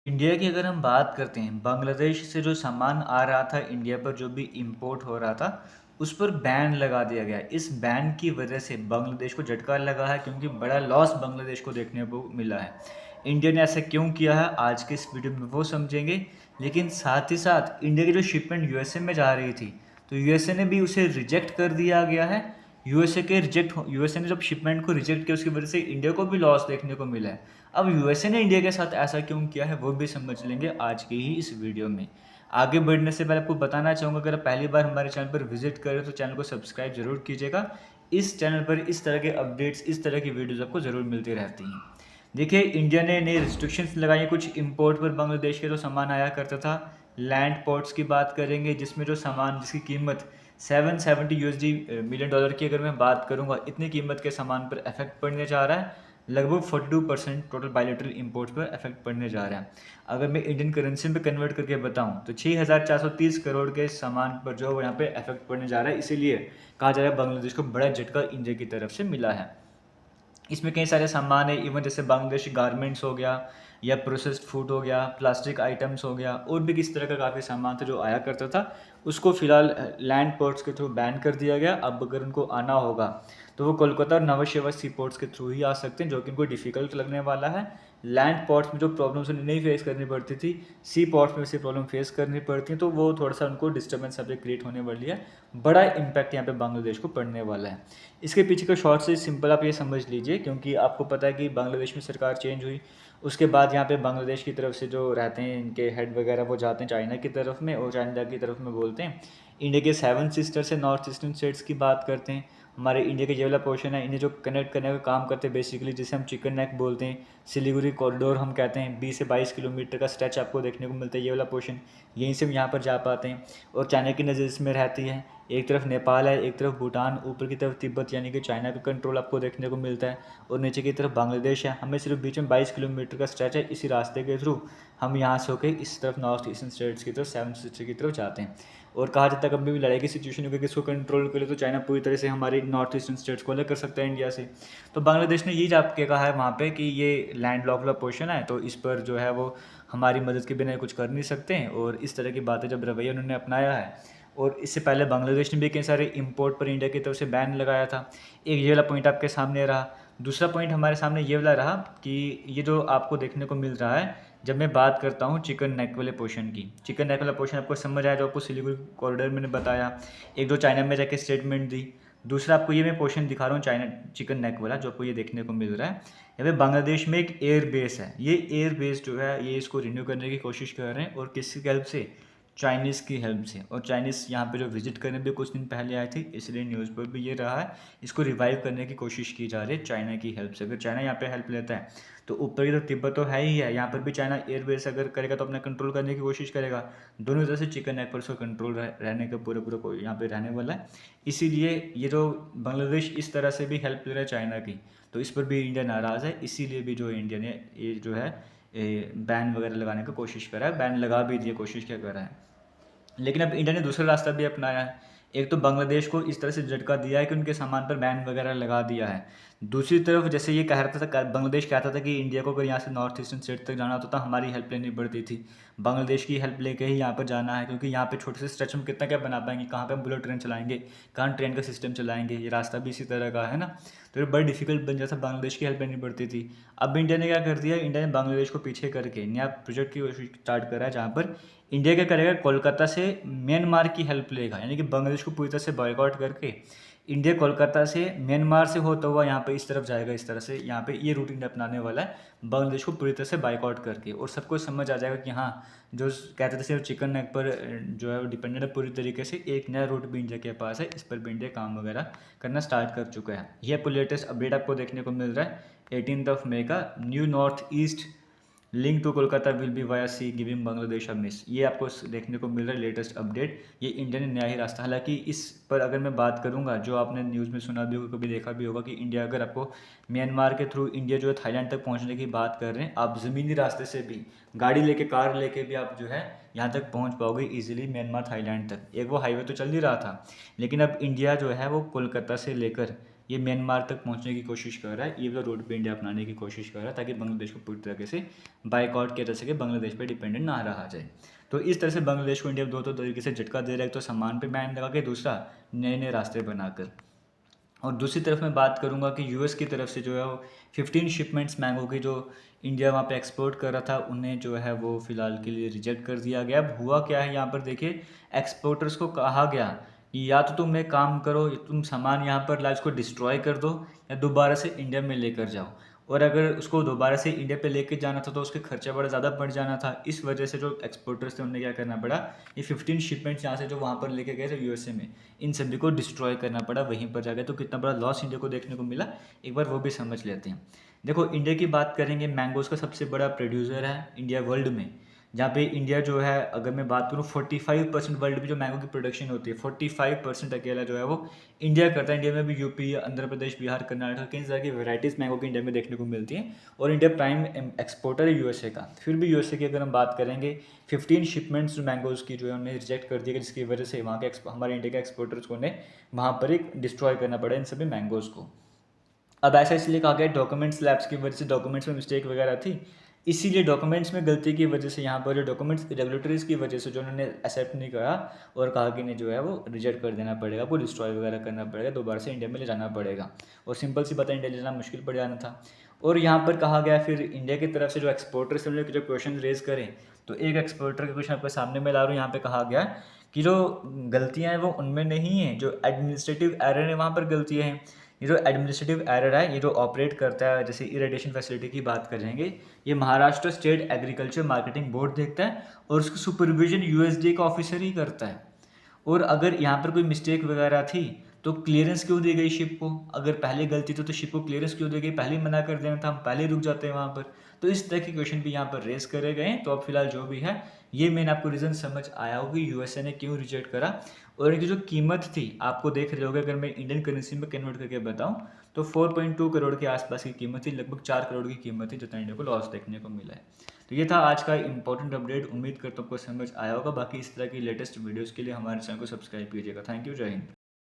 India की अगर हम बात करते हैं, बांग्लादेश से जो सामान आ रहा था इंडिया पर, जो भी इंपोर्ट हो रहा था, उस पर बैन लगा दिया गया। इस बैन की वजह से बांग्लादेश को झटका लगा है, क्योंकि बड़ा लॉस बांग्लादेश को देखने को मिला है। इंडिया ने ऐसा क्यों किया है, आज के इस वीडियो में वो समझेंगे। लेकिन साथ ही साथ इंडिया की जो शिपमेंट यूएसए में जा रही थी, तो यूएसए ने भी उसे रिजेक्ट कर दिया गया है। यूएसए ने जब शिपमेंट को रिजेक्ट किया, उसकी वजह से इंडिया को भी लॉस देखने को मिला है। अब यूएसए ने इंडिया के साथ ऐसा क्यों किया है, वो भी समझ लेंगे आज की ही इस वीडियो में। आगे बढ़ने से पहले आपको बताना चाहूँगा, अगर आप पहली बार हमारे चैनल पर विजिट करें तो चैनल को सब्सक्राइब जरूर कीजिएगा। इस चैनल पर इस तरह के अपडेट्स, इस तरह की वीडियोज़ आपको ज़रूर मिलती रहती हैं। देखिए, इंडिया ने नई रिस्ट्रिक्शंस लगाई कुछ इंपोर्ट पर। बांग्लादेश के जो सामान आया करता था, लैंड पोर्ट्स की बात करेंगे, जिसमें जो सामान जिसकी कीमत 770 यूएसडी मिलियन डॉलर की अगर मैं बात करूंगा, इतनी कीमत के सामान पर इफेक्ट पड़ने जा रहा है। लगभग 42% टोटल बायलेटरल इंपोर्ट्स पर इफेक्ट पड़ने जा रहा है। अगर मैं इंडियन करेंसी में कन्वर्ट करके बताऊं तो 6,430 करोड़ के सामान पर जो है वो यहाँ पे इफेक्ट पड़ने जा रहा है। इसीलिए कहा जा रहा है बांग्लादेश को बड़ा झटका इंडिया की तरफ से मिला है। इसमें कई सारे सामान है, इवन जैसे बांग्लादेशी गारमेंट्स हो गया, या प्रोसेस्ड फूड हो गया, प्लास्टिक आइटम्स हो गया, और भी किस तरह का काफ़ी सामान था जो आया करता था। उसको फिलहाल लैंड पोर्ट्स के थ्रू बैन कर दिया गया। अब अगर उनको आना होगा तो वो कोलकाता और नवा शेवा सी पोर्ट्स के थ्रू ही आ सकते हैं, जो कि उनको डिफिकल्ट लगने वाला है। लैंड पोर्ट्स में जो प्रॉब्लम्स उन्हें नहीं फेस करनी पड़ती थी, सी पोर्ट्स में वैसी प्रॉब्लम फेस करनी पड़ती है, तो वो थोड़ा सा उनको डिस्टर्बेंस यहाँ पे क्रिएट होने वाली है। बड़ा इम्पैक्ट यहाँ पे बांग्लादेश को पड़ने वाला है। इसके पीछे का शॉर्ट से सिंपल आप ये समझ लीजिए, क्योंकि आपको पता है कि बांग्लादेश में सरकार चेंज हुई, उसके बाद यहाँ पे बांग्लादेश की तरफ से जो रहते हैं इनके हेड वगैरह, वो जाते हैं चाइना की तरफ में, और चाइना की तरफ में बोलते हैं। इंडिया के 7 सिस्टर से नॉर्थ ईस्टर्न स्टेट्स की बात करते हैं। हमारे इंडिया के ये वाला पोर्शन है, इन्हें जो कनेक्ट करने का काम करते हैं बेसिकली, जिसे हम चिकन नेक बोलते हैं, सिलीगुड़ी कॉरिडोर हम कहते हैं। 20 से 22 किलोमीटर का स्ट्रेच आपको देखने को मिलता है, ये वाला पोर्शन। यहीं से हम यहाँ पर जा पाते हैं, और चाइना की नज़र इसमें रहती है। एक तरफ नेपाल है, एक तरफ भूटान, ऊपर की तरफ तिब्बत यानी कि चाइना का कंट्रोल आपको देखने को मिलता है, और नीचे की तरफ बांग्लादेश है। हमें सिर्फ बीच में 22 किलोमीटर का स्ट्रेच है, इसी रास्ते के थ्रू हम यहाँ से होकर इस तरफ नॉर्थ ईस्टर्न स्टेट्स की तरफ, 7 सिस्टर की तरफ जाते हैं। और कहा जाता है कभी भी लड़ाई की सिचुएशन होगी, इसको कंट्रोल करे तो चाइना पूरी तरह से हमारे नॉर्थ ईस्टर्न स्टेट्स को अलग कर सकता है इंडिया से। तो बांग्लादेश ने ये जाके कहा है वहाँ पे कि ये लैंड लॉक वाला पोर्शन है, तो इस पर जो है वो हमारी मदद के बिना कुछ कर नहीं सकते हैं। और इस तरह की बातें जब रवैया उन्होंने अपनाया है, और इससे पहले बांग्लादेश ने भी कई सारे इंपोर्ट पर इंडिया की तरफ से बैन लगाया था। एक ये वाला पॉइंट आपके सामने रहा। दूसरा पॉइंट हमारे सामने ये वाला रहा कि ये जो आपको देखने को मिल रहा है, जब मैं बात करता हूँ चिकन नेक वाले पोर्शन की, चिकन नेक वाला पोर्शन आपको समझ आया, जो आपको सिलीगुड़ी कॉरिडोर मैंने बताया, एक दो चाइना में जाके स्टेटमेंट दी। दूसरा आपको ये मैं पोर्शन दिखा रहा हूँ चाइना चिकन नेक वाला, जो आपको ये देखने को मिल रहा है। यहाँ पे बांग्लादेश में एक एयर बेस है। ये एयर बेस जो है, ये इसको रिन्यू करने की कोशिश कर रहे हैं, और किसकी हेल्प से? चाइनीज़ की हेल्प से। और चाइनीज़ यहाँ पे जो विजिट करने भी कुछ दिन पहले आए थे, इसलिए न्यूज़ पर भी ये रहा है। इसको रिवाइव करने की कोशिश की जा रही है चाइना की हेल्प से। अगर चाइना यहाँ पे हेल्प लेता है तो ऊपर की तो तिब्बत तो है ही है, यहाँ पर भी चाइना एयरबेस अगर करेगा तो अपना कंट्रोल करने की कोशिश करेगा। दोनों तरह से चिकन नेक पर उसका कंट्रोल रहने का पूरा यहाँ पे रहने वाला है। इसीलिए ये जो बांग्लादेश इस तरह से भी हेल्प ले रहा है चाइना की, तो इस पर भी इंडिया नाराज़ है। इसीलिए भी जो इंडिया ने ये जो है बैन वगैरह लगाने की कोशिश करा है, बैन लगा भी दिए, कोशिश क्या कर रहा है। लेकिन अब इंडिया ने दूसरा रास्ता भी अपनाया है। एक तो बांग्लादेश को इस तरह से झटका दिया है कि उनके सामान पर बैन वगैरह लगा दिया है। दूसरी तरफ जैसे ये कह रहा था, बांग्लादेश कहता था कि इंडिया को अगर यहाँ से नॉर्थ ईस्टर्न स्टेट तक जाना होता था हमारी हेल्प लेनी पड़ती थी, बांग्लादेश की हेल्प लेके ही यहाँ पर जाना है, क्योंकि यहाँ पे छोटे से स्ट्रेच में कितना क्या बना पाएंगे, कहाँ पे हम बुलेट ट्रेन चलाएंगे, कहाँ ट्रेन का सिस्टम चलाएंगे, ये रास्ता भी इसी तरह का है ना। तो ये बड़ी डिफिकल्ट बन जाता, बांग्लादेश की हेल्प लेनी पड़ती थी। अब इंडिया ने क्या कर दिया, इंडिया ने बांग्लादेश को पीछे करके नया प्रोजेक्ट की कोशिश स्टार्ट करा है, जहाँ पर इंडिया क्या करेगा, कोलकाता से म्यांमार की हेल्प लेगा, यानी कि बांग्लादेश को पूरी तरह से बॉयकॉट करके इंडिया कोलकाता से म्यांमार से होता हुआ यहाँ पे इस तरफ जाएगा। इस तरह से यहाँ पे ये रूट इंडिया अपनाने वाला है, बांग्लादेश को पूरी तरह से बाइकआउट करके। और सबको समझ आ जाएगा कि हाँ, जो कहते थे सिर्फ चिकन नेक पर जो है वो डिपेंडेंट है पूरी तरीके से, एक नया रूट भी इंडिया के पास है, इस पर भी इंडिया काम वगैरह करना स्टार्ट कर चुका है। ये आपको लेटेस्ट अपडेट आपको देखने को मिल रहा है 18 मई का। New north east link to Kolkata will be via sea giving Bangladesh a miss, ये आपको देखने को मिल रहा है लेटेस्ट अपडेट। ये इंडिया ने नया ही रास्ता, हालांकि इस पर अगर मैं बात करूंगा, जो आपने न्यूज़ में सुना भी होगा, कभी देखा भी होगा, कि इंडिया अगर आपको म्यांमार के थ्रू इंडिया जो है थाईलैंड तक पहुंचने की बात कर रहे हैं, आप ज़मीनी रास्ते से भी गाड़ी लेके, कार लेके भी आप जो है यहाँ तक पहुँच पाओगे ईजिली, म्यांमार थाईलैंड तक। एक वो हाईवे तो चल ही रहा था, लेकिन अब इंडिया जो है वो कोलकाता से लेकर ये म्यांमार तक पहुंचने की कोशिश कर रहा है, ये वाला रूट पे इंडिया अपनाने की कोशिश कर रहा है ताकि बांग्लादेश को पूरी तरीके से बाइकआउट किया जा सके, बांग्लादेश पे डिपेंडेंट ना रहा जाए। तो इस तरह से बांग्लादेश को इंडिया दो तरीके से झटका दे रहा है, एक तो सामान पे बैन लगा के, दूसरा नए नए रास्ते बनाकर। और दूसरी तरफ मैं बात करूंगा कि यूएस की तरफ से जो है वो 15 शिपमेंट्स मैंगो की जो इंडिया वहाँ पे एक्सपोर्ट कर रहा था, उन्हें जो है वो फ़िलहाल के लिए रिजेक्ट कर दिया गया। अब हुआ क्या है यहाँ पर देखिए, एक्सपोर्टर्स को कहा गया कि या तो तुम एक काम करो, तुम सामान यहाँ पर ला इसको डिस्ट्रॉय कर दो, या दोबारा से इंडिया में लेकर जाओ। और अगर उसको दोबारा से इंडिया पे लेके जाना था तो उसके खर्चा बड़ा ज़्यादा बढ़ जाना था। इस वजह से जो एक्सपोर्टर्स थे उन्हें क्या करना पड़ा, ये 15 शिपमेंट्स यहाँ से जो वहाँ पर लेके गए थे यूएसए में, इन सभी को डिस्ट्रॉय करना पड़ा वहीं पर जाकर। तो कितना बड़ा लॉस इंडिया को देखने को मिला, एक बार वो भी समझ लेते हैं। देखो इंडिया की बात करेंगे, मैंगोज़ का सबसे बड़ा प्रोड्यूसर है इंडिया वर्ल्ड में, जहाँ पे इंडिया जो है, अगर मैं बात करूँ 45% वर्ल्ड में जो मैंगो की प्रोडक्शन होती है, 45% अकेला जो है वो इंडिया करता है। इंडिया में भी यूपी, आंध्र प्रदेश, बिहार, कर्नाटक, कई तरह की वैराइटीज़ मैंगो की इंडिया में देखने को मिलती हैं, और इंडिया प्राइम एक्सपोर्टर है यूएसए का। फिर भी यूएसए की अगर हम बात करेंगे, 15 शिपमेंट्स मैंगोज़ की जो है उन्हें रिजेक्ट कर दिया गया, जिसकी वजह से वहाँ के हमारे इंडिया के एक्सपोर्टर्स को उन्हें वहाँ पर एक डिस्ट्रॉय करना पड़ा इन सभी मैंगोज़ को। अब ऐसा इसलिए कहा गया, डॉक्यूमेंट्स लैब्स की वजह से डॉक्यूमेंट्स में मिस्टेक वगैरह थी, इसीलिए डॉक्यूमेंट्स में गलती की वजह से यहाँ पर जो डॉक्यूमेंट्स रेगुलेटरीज की वजह से जो उन्होंने एक्सेप्ट नहीं करा, और कहा कि नहीं जो है वो रिजेक्ट कर देना पड़ेगा, वो डिस्ट्रॉय वगैरह करना पड़ेगा, दोबारा से इंडिया में ले जाना पड़ेगा। और सिंपल सी बात है, इंडिया ले जाना मुश्किल पड़ जाना था। और यहाँ पर कहा गया फिर इंडिया की तरफ से जो एक्सपोर्टर्स हैं जो क्वेश्चन रेज करें, तो एक एक्सपोर्टर के क्वेश्चन आपके सामने मैं ला रहा हूँ। यहाँ पे कहा गया कि जो गलतियाँ हैं वो उनमें नहीं है, जो एडमिनिस्ट्रेटिव एरर है वहाँ पर गलतियाँ हैं। ये जो एडमिनिस्ट्रेटिव एरर है, ये जो ऑपरेट करता है, जैसे इरिगेशन फैसिलिटी की बात करेंगे, ये Maharashtra state agriculture marketing board देखता है, और उसकी सुपरविजन यूएसडी का ऑफिसर ही करता है। और अगर यहाँ पर कोई मिस्टेक वगैरह थी तो क्लियरेंस क्यों दी गई शिप को? अगर पहले गलती थी तो शिप को क्लियरेंस क्यों दी गई? पहले ही मना कर देना था, हम पहले रुक जाते हैं वहाँ पर। तो इस तरह के क्वेश्चन भी यहाँ पर रेस करे गए हैं। तो अब फिलहाल जो भी है, ये मैंने आपको रीज़न समझ आया होगा कि यूएसए ने क्यों रिजेक्ट करा। और इनकी जो कीमत थी, आपको देख रहे होगे, अगर मैं इंडियन करेंसी में कन्वर्ट करके बताऊँ तो 4.2 करोड़ के आसपास की कीमत थी, लगभग 4 करोड़ की कीमत थी, जितना इंडिया को लॉस देखने को मिला है। तो ये था आज का इंपॉर्टेंट अपडेट। उम्मीद करता हूँ आपको समझ आया होगा। बाकी इस तरह की लेटेस्ट वीडियोस के लिए हमारे चैनल को सब्सक्राइब कीजिएगा। थैंक यू, जय हिंद।